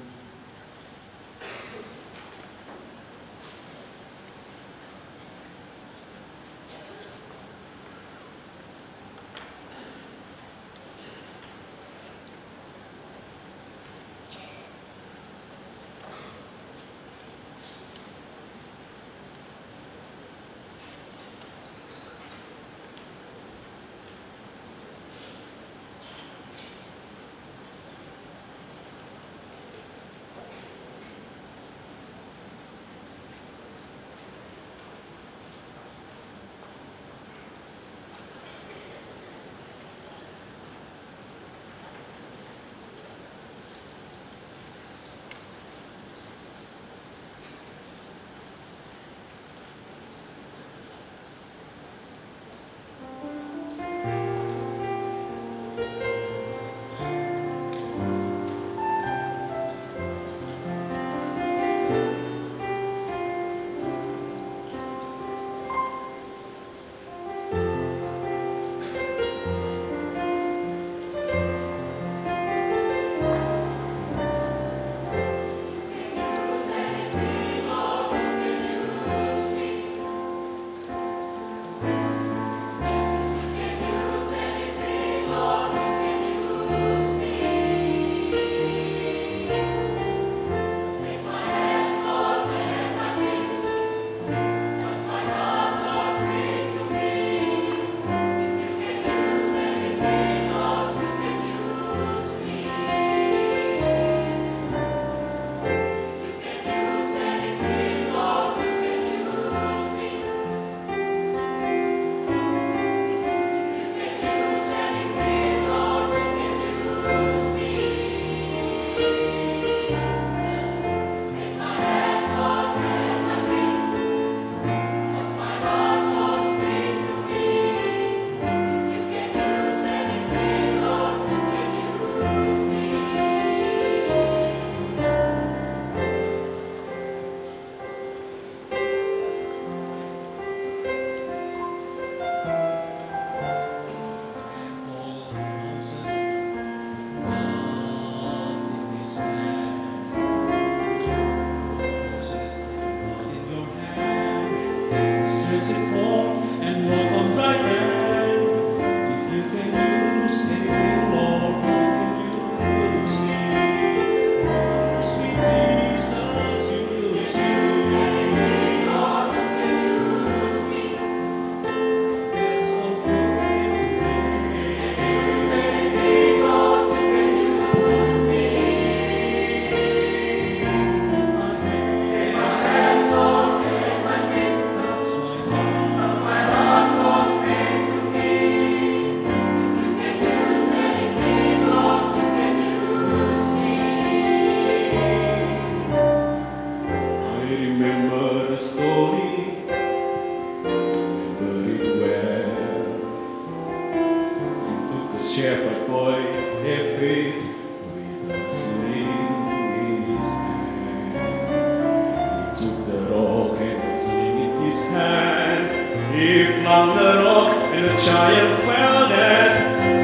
E: He flung the rock and the giant fell dead.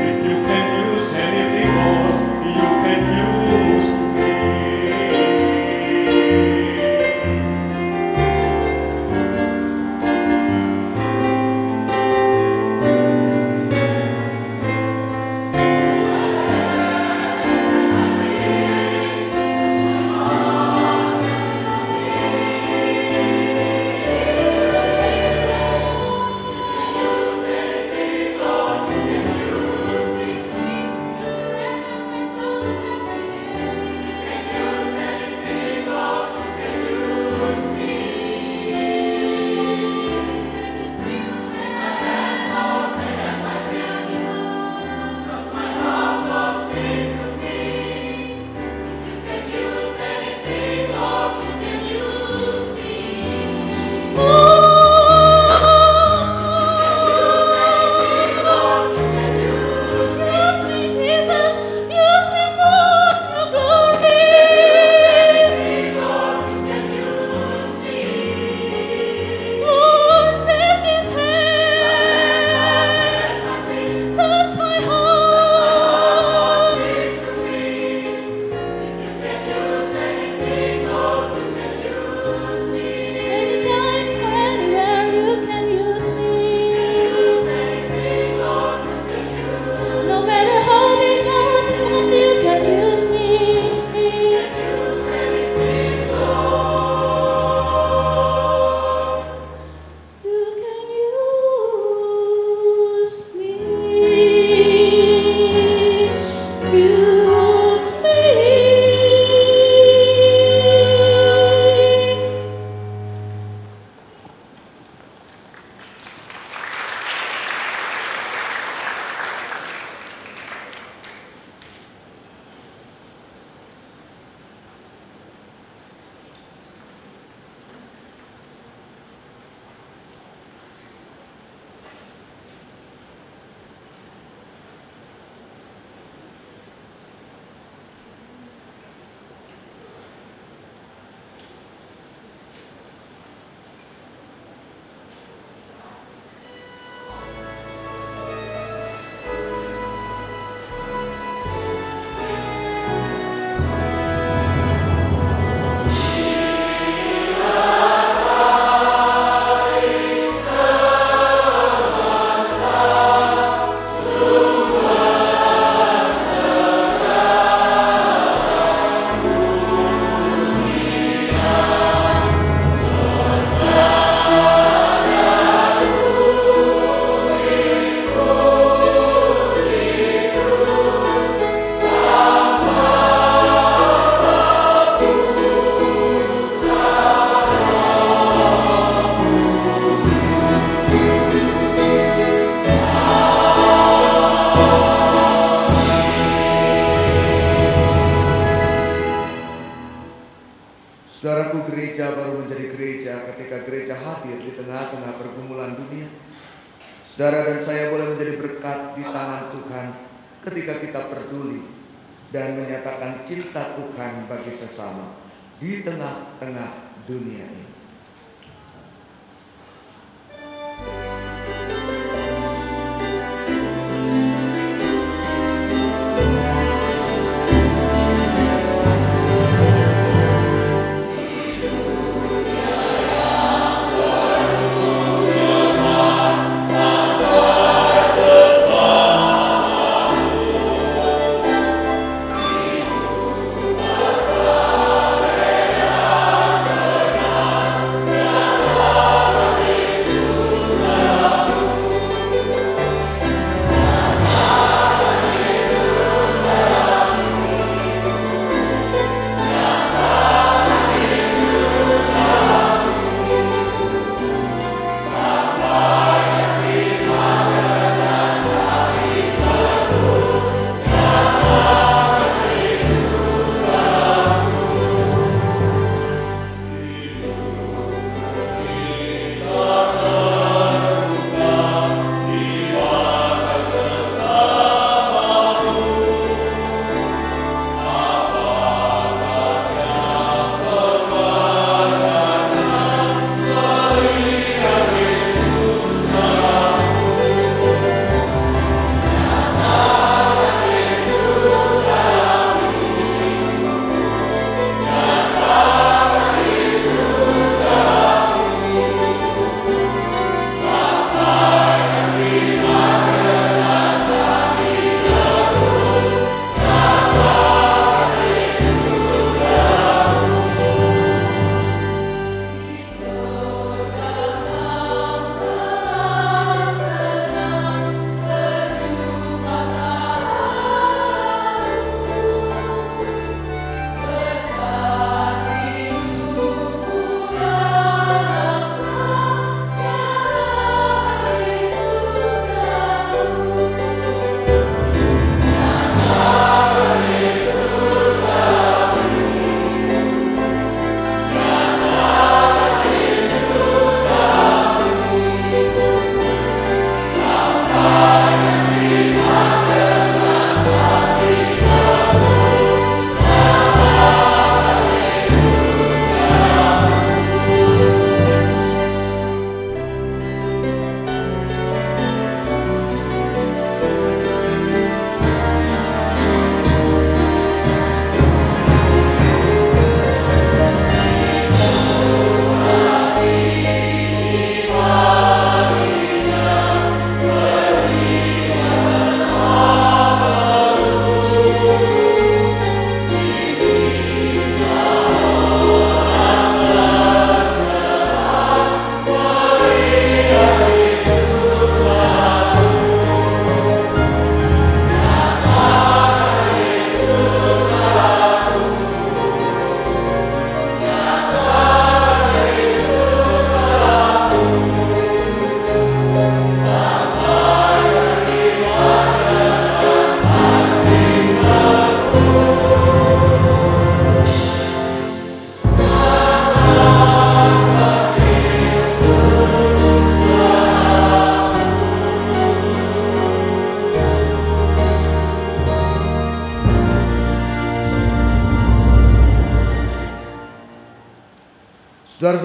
E: If you can use anything, Lord, you can use me.
B: Saudaraku, gereja baru menjadi gereja ketika gereja hadir di tengah-tengah pergumulan dunia. Saudara dan saya boleh menjadi berkat di tangan Tuhan ketika kita peduli dan menyatakan cinta Tuhan bagi sesama di tengah-tengah dunia ini.
F: Amen.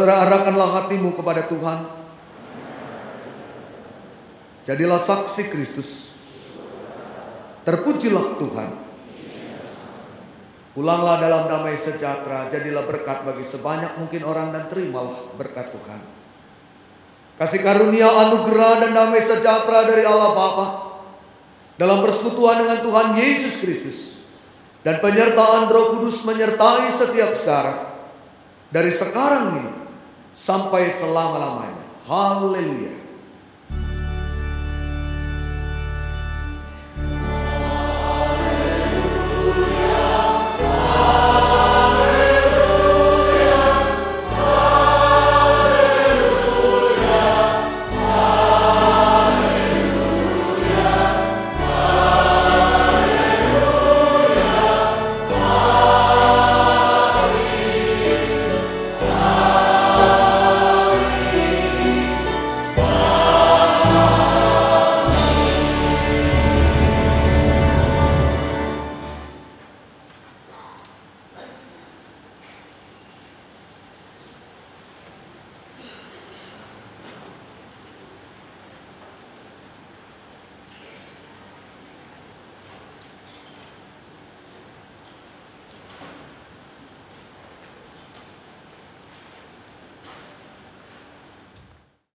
B: Saudara-saudara, arahkanlah hatimu kepada Tuhan. Jadilah saksi Kristus. Terpujilah Tuhan. Pulanglah dalam damai sejahtera. Jadilah berkat bagi sebanyak mungkin orang dan terimalah berkat Tuhan. Kasih karunia, anugerah, dan damai sejahtera dari Allah Bapa dalam persekutuan dengan Tuhan Yesus Kristus dan penyertaan Roh Kudus menyertai setiap saudara dari sekarang ini sampai selama-lamanya. Haleluya.